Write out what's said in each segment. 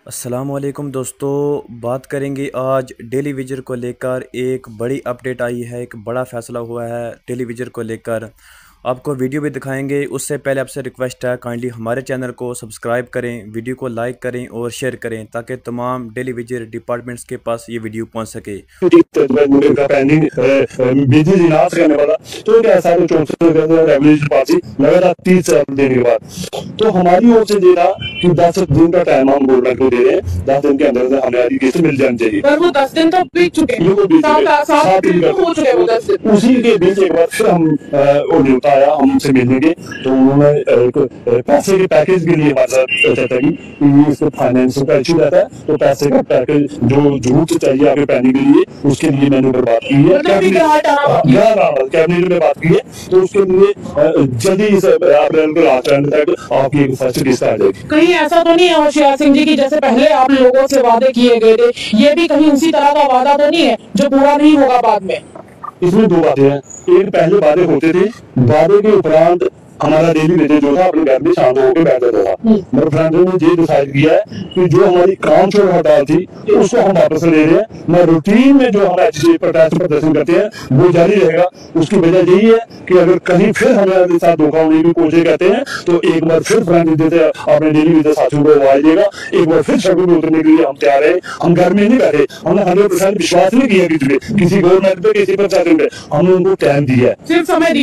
अस्सलामुअलैकुम दोस्तों, बात करेंगे आज डेली वेजर को लेकर। एक बड़ी अपडेट आई है, एक बड़ा फ़ैसला हुआ है डेली वेजर को लेकर। आपको वीडियो भी दिखाएंगे। उससे पहले आपसे रिक्वेस्ट है, काइंडली हमारे चैनल को सब्सक्राइब करें, वीडियो को लाइक करें और शेयर करें ताकि तमाम डेली वेजर डिपार्टमेंट्स के पास ये वीडियो पहुंच सके। लगातार 30 साल देने के बाद तो हमारी ओर से दे रहा कि 10 दिन का टाइम हम गवर्नमेंट को दे रहे हैं। 10 दिन के अंदर हमारी किस्त मिल जानी चाहिए। पर वो 10 दिन तो बीत चुके हैं, सात दिन तो हो चुके वो 10 दिन। उसी के बीच एक बार फिर हम न्योता आया हमसे मिलने के, तो उन्होंने एक पैसे के पैकेज के लिए हमारे साथ चर्चा की कि इसको फाइनेंशियल का इशू रहता है, तो पैसे का पैकेज जो जरूरत चाहिए आगे पैने के लिए उसके लिए मैंने ऊपर बात की है। कैबिनेट में बात की है, तो उसके लिए जल्दी इस अप्रैल के लास्ट एंड तक आपकी एक फर्स्ट किस्त आ जाएगी। कहीं ऐसा तो नहीं है होशियार सिंह जी की जैसे पहले आप लोगों से वादे किए गए थे, ये भी कहीं उसी तरह का वादा तो नहीं है जो पूरा नहीं होगा बाद में? इसमें दो बातें हैं। एक, पहले वादे होते थे, वादे के उपरांत हमारा डेली वेजेस जो था अपने घर में शांत होकर बैठ जाता था। मेरे फ्रेंड ने ये डिसाइड किया है कि जो हमारी काम छोड़ हड़ताल थी उसको हम वापस ले रहे हैं। मैं रूटीन में जो हम एचडी प्रोटेस्ट प्रदर्शन करते हैं वो जारी रहेगा। उसकी वजह यही है कि अगर कहीं फिर हमारे साथ धोखा होने की कोशिश करते हैं तो एक बार फिर फ्रेंड देते अपने डेली वेजेस साथियों को आवाज देगा, एक बार फिर सड़कों में उतरने के लिए हम तैयार है। हम घर में नहीं बैठे, हमने 100% विश्वास नहीं किया किसी गवर्नमेंट पे, किसी प्रशासन पे। हमने उनको टाइम दिया है, सिर्फ समय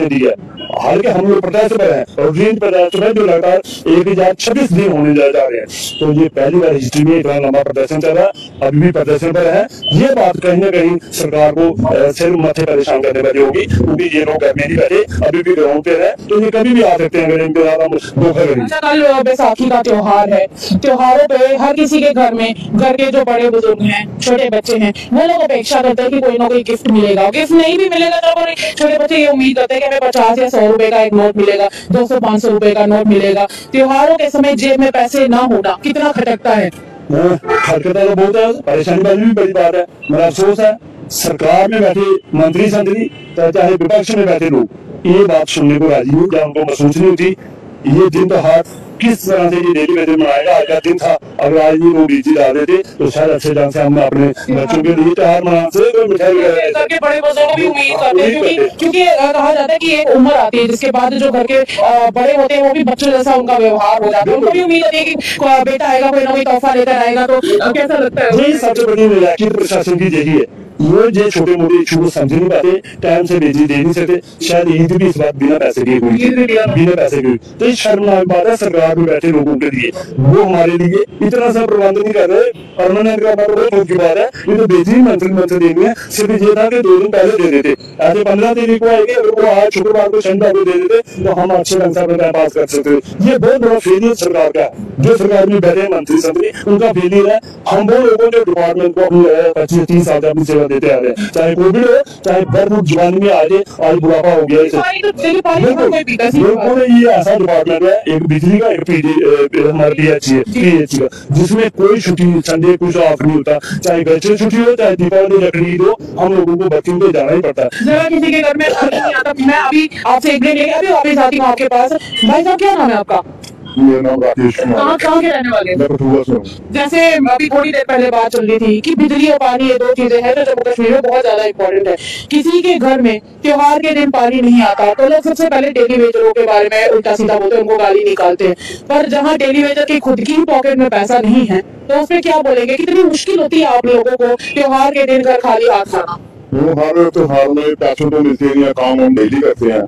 दिया। हालांकि हम लोग प्रोटेस्ट पर हैं और ग्रीन प्रोटेस्ट में जो लगातार 1026 दिन होने जा रहे हैं, तो ये पहली बार हिस्ट्री में इतना लंबा प्रदर्शन चल रहा है। अभी भी प्रदर्शन पर है। ये बात कहीं ना कहीं सरकार को सिर मत्थे परेशान करने वाली होगी, क्योंकि ये लोग घर में नहीं बैठे, अभी भी ग्राउंड पे है, तो ये कभी भी आ सकते हैं अगर इनके साथ हम धोखा करें। कल बैसाखी का त्योहार है, त्योहारों पे हर किसी के घर में, घर के जो बड़े बुजुर्ग हैं, छोटे बच्चे हैं, वो लोग अपेक्षा करते हैं कि कोई ना कोई गिफ्ट मिलेगा। गिफ्ट नहीं भी मिलेगा तो छोटे बच्चे ये उम्मीद करते हैं कि हमें 50 या 100 रुपए का एक नोट मिलेगा, 200-500 रुपए का नोट मिलेगा। त्योहारों के समय जेब में पैसे ना होना कितना खटकता है। खटकता तो बहुत है, परेशानी वाली भी बड़ी बात है। मेरा अफसोस है सरकार में बैठे मंत्री संतरी चाहे विपक्ष में बैठे लोग ये बात सुनने को राजी नहीं, या उनको महसूस नहीं होती ये दिन तो हाथ किस तरह से ये डेली वेजेस मनाएगा। आज का दिन था, अगर आज भी वो बीजी डाल देते तो शायद अच्छे ढंग से हम अपने बच्चों के लिए त्योहार मना से मिठाई करके बड़े बुजुर्ग भी उम्मीद करते हैं, क्योंकि कहा जाता है कि एक उम्र आती है जिसके बाद जो घर के बड़े होते हैं वो भी बच्चों जैसा उनका व्यवहार हो जाता है। उनको भी उम्मीद होती है कि बेटा आएगा, कोई ना कोई तोहफा लेकर आएगा। तो कैसा लगता है? यही सबसे बड़ी नालायकी प्रशासन की यही है। ये छोटे मोटे इशू को समझ नहीं पाते, टाइम से भेजी दे नहीं सकते। शायद ईद भी इस बात बिना पैसे की हुई, बिना पैसे की। तो ये शर्मनाक बात है सरकार में बैठे लोगों के लिए। वो हमारे लिए इतना सा प्रबंध नहीं कर रहे और मैंने बहुत की बात है। ये तो भेजी मंथली देनी है। सिर्फ ये था कि 2 दिन पहले दे देते, ऐसे 15 तारीख को आएंगे, अगर वो आज शुक्रवार को शनिवार को दे देते तो हम अच्छे ढंग से अपना टाइम पास कर सकते। ये बहुत बड़ा फेलियर सरकार का, जो सरकार में बैठे मंत्री संतरी उनका फेलियर है। हम वो लोगों जो डिपार्टमेंट को अपनी 25-30 साल अपनी सेवा देते आ रहे हैं, चाहे कोविड हो चाहे बर्फ जवानी में आ जाए, आज बुढ़ापा हो गया। ये ऐसा डिपार्टमेंट है, एक बिजली का, एक हमारा पीएचई का, जिसमें कोई छुट्टी संडे कुछ ऑफ नहीं होता। चाहे घर से छुट्टी हो चाहे दीपावली रखड़ी हो, हम लोगों को वर्किंग पे जाना ही पड़ता है। जरा किसी के घर में नहीं आता। मैं अभी आपसे एक मिनट अभी वापस आती हूँ आपके पास। भाई साहब क्या नाम है आपका? मेरा नाम राकेश कुमार। कहाँ के रहने वाले? मैं कठुआ से हूँ। जैसे अभी थोड़ी देर पहले बात चल रही थी कि बिजली और पानी ये 2 चीजें हैं जो जम्मू कश्मीर में बहुत ज्यादा इंपॉर्टेंट है। किसी के घर में त्योहार के दिन पानी नहीं आता तो लोग सबसे पहले डेली वेजरों के बारे में उल्टा सीधा बोलते हैं, उनको गाली निकालते हैं। पर जहाँ डेली वेजर की खुद की पॉकेट में पैसा नहीं है तो उसमें क्या बोलेंगे? कितनी मुश्किल होती है आप लोगों को त्योहार के दिन घर खाली हाथ खाना? हर त्योहार में पैसे तो मिलते नहीं है, काम हम डेली करते हैं,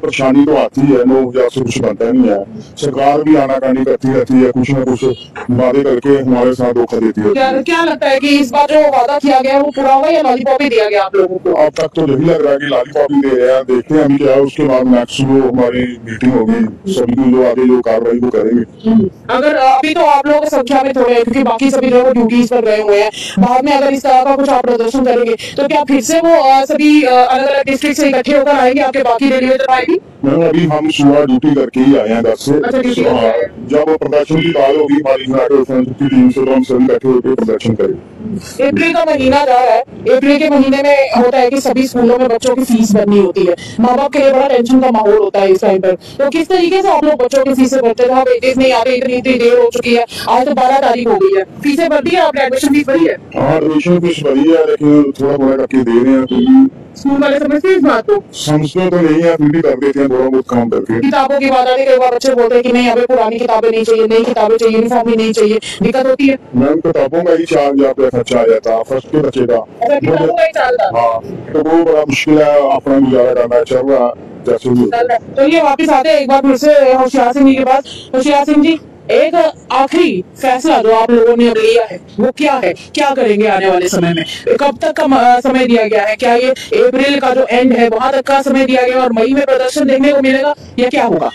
परेशानी तो आती है, लोग जैसे कुछ बनता नहीं है। सरकार भी आनाकानी करती रहती है, कुछ ना कुछ वादे करके हमारे साथ धोखा देती है। क्या लगता है कि इस बार जो वादा किया गया वो पूरा हुआ या लॉलीपॉप ही दिया गया आप लोगों को? अब तक तो यही लग रहा है कि लॉलीपॉप ही दे रहे हैं। देखते हैं अभी क्या है, उसके बाद नेक्स्ट जो हमारी मीटिंग होगी सभी की जो आगे जो कार्रवाई वो करेंगे। अगर अभी तो आप लोगों की संख्या में थोड़े हैं क्योंकि बाकी सभी लोग ड्यूटीज पर गए हुए हैं, बाद में अगर इस तरह का कुछ आप प्रदर्शन करेंगे तो क्या फिर से वो सभी अलग अलग डिस्ट्रिक्ट से इकट्ठे होकर आएंगे, आपके बाकी डेली वेजर आएंगे? अभी? मैम अभी हम सुबह ड्यूटी करके ही आए हैं 10 से। अच्छा, ड्यूटी करके आए हैं। जब प्रदर्शन की बात होगी हमारी यूनाइटेड फ्रंट की टीम से तो हम सभी इकट्ठे होकर प्रदर्शन करेंगे। अप्रैल का महीना जा रहा है। अप्रैल के महीने में होता है कि सभी स्कूलों में बच्चों की फीस भरनी होती है। माँ बाप के लिए बड़ा टेंशन का माहौल होता है इस टाइम पर। तो किस तरीके से आप लोग बच्चों की फीसें भरते हैं? जहाँ वेजेस नहीं आते, इतनी देर हो चुकी है, आज तो 12 तारीख हो गई है, फीसें भर दी है आपने? एडमिशन फीस भरी है? हाँ, एडमिशन फीस भरी है, लेकिन थोड़ा थोड़ा करके दे रहे हैं, क्योंकि स्कूल वाले समझते हैं इस बात को? समझते तो नहीं है, फिर भी कर देते हैं थोड़ा बहुत काम करके। किताबों की बात आती है, कई बार बच्चे बोलते हैं कि नहीं हमें पुरानी किताबें नहीं चाहिए, नई किताबें चाहिए, यूनिफॉर्म ही नहीं चाहिए, दिक्कत होती है? मैम किताबों का ही 4,000 रुपया खर्चा आ जाता है फर्स्ट के बच्चे का। अच्छा, किताबों का ही चलता? हाँ, तो वो बड़ा मुश्किल है, अपना गुजारा करना चल रहा है जैसे भी। चलिए वापिस आते हैं एक बार फिर से होशियार सिंह जी के पास। होशियार सिंह जी, एक आखिरी फैसला जो आप लोगों ने अब लिया है वो क्या है? क्या करेंगे आने वाले समय में? कब तक का समय दिया गया है? क्या ये अप्रैल का जो एंड है वहां तक का समय दिया गया और मई में प्रदर्शन देखने को मिलेगा या क्या होगा?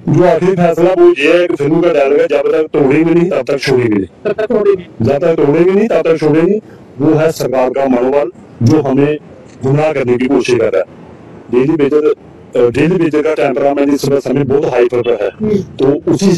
जो आखिरी फैसला वो ये है कि फिल्म का डायलॉग है, जब तक तोड़ेंगे नहीं तब तक छोड़ेंगे नहीं, तब तक छोड़ेंगे, जब तक तोड़ेंगे नहीं तब तक छोड़ेंगे। वो है सरकार का मनोबल जो हमें गुमराह करने की कोशिश कर रहा है। डेली वेजर का टेम्परामेंट इस समय बहुत हाई पर है, तो उसी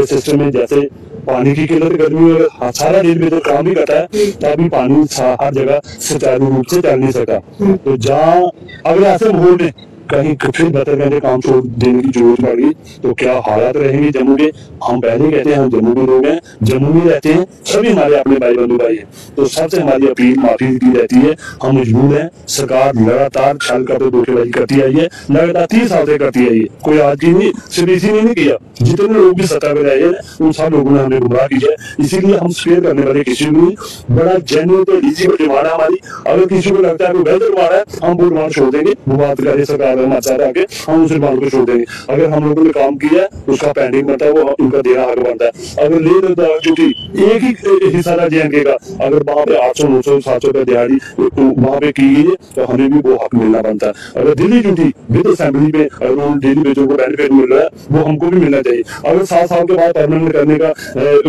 सिस्टम में जैसे पानी की किल्लत गर्मी में सारा डेली वेजर काम भी करता है, तभी पानी हर जगह सुचारू रूप से चल नहीं सका। तो जहाँ अगर ऐसे माहौल में कहीं फिर बेहतर करने काम छोड़ देने की जरूरत पड़ गई तो क्या हालात रहेंगे जम्मू के? हम पहले कहते हैं हम जम्मू के लोग हैं, जम्मू में रहते हैं, सभी हमारे अपने भाई बंधु भाई हैं, तो सबसे हमारी अपील माफी की रहती है। हम मजबूर हैं, सरकार लगातार छल करते धोखेबाजी करती आई है, लगातार 30 साल से करती आई है, कोई आज की नहीं, सिर्फ इसी ने नहीं किया, जितने लोग भी सत्ता में रहे हैं उन सब लोगों ने हमें गुमराह किया है। इसीलिए हम स्पेयर करने वाले किसी को नहीं, बड़ा जेन्युइन तो रीजनेबल डिमांड है हमारी। अगर किसी को लगता है कोई बेहतर डिमांड है, हम वो डिमांड छोड़ देंगे, वो बात करे सरकार आके हम उस डिमांड को छोड़ देंगे। अगर हम लोगों ने काम किया है उसका पेंडिंग बनता है, वो उनका देना हक बनता है। अगर ले चूंकि एक ही हिस्सा था JNK का, अगर वहां पे 800 900 700 रुपए दिहाड़ी वहां पे की गई है तो हमें भी वो हक मिलना बनता है। अगर दिल्ली ड्यूटी विद असेंबली में अगर डेली वेजर को बेनिफिट मिल रहा है वो हमको भी मिलना चाहिए। अगर 7 साल के बाद परमानेंट करने का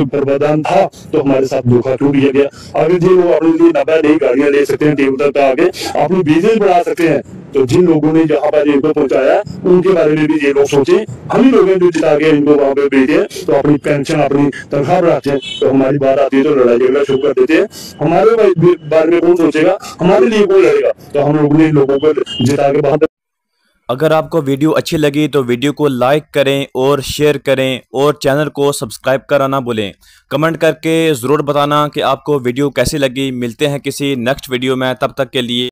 प्रावधान था तो हमारे साथ धोखा क्यों दिया गया? अगर जी वो अपने लिए 90 नई गाड़ियां ले सकते हैं, टेबल तक आके अपनी बिजनेस बढ़ा सकते हैं, तो जिन लोगों ने यहाँ पर इनको पहुंचाया उनके बारे में भी ये लोग सोचे। हम ही लोग हैं जो जिता के इनको वहां पे भेजे हैं, तो अपनी पेंशन अपनी तनख्वाह बढ़ाते हैं, तो हमारी बात आती है तो लड़ाई झगड़ा शुरू कर देते हैं। हमारे बारे में कौन सोचेगा, हमारे लिए कौन लड़ेगा? तो हम लोगों ने लोगों को जिता के बाहर। अगर आपको वीडियो अच्छी लगी तो वीडियो को लाइक करें और शेयर करें और चैनल को सब्सक्राइब करना ना भूलें। कमेंट करके ज़रूर बताना कि आपको वीडियो कैसी लगी। मिलते हैं किसी नेक्स्ट वीडियो में, तब तक के लिए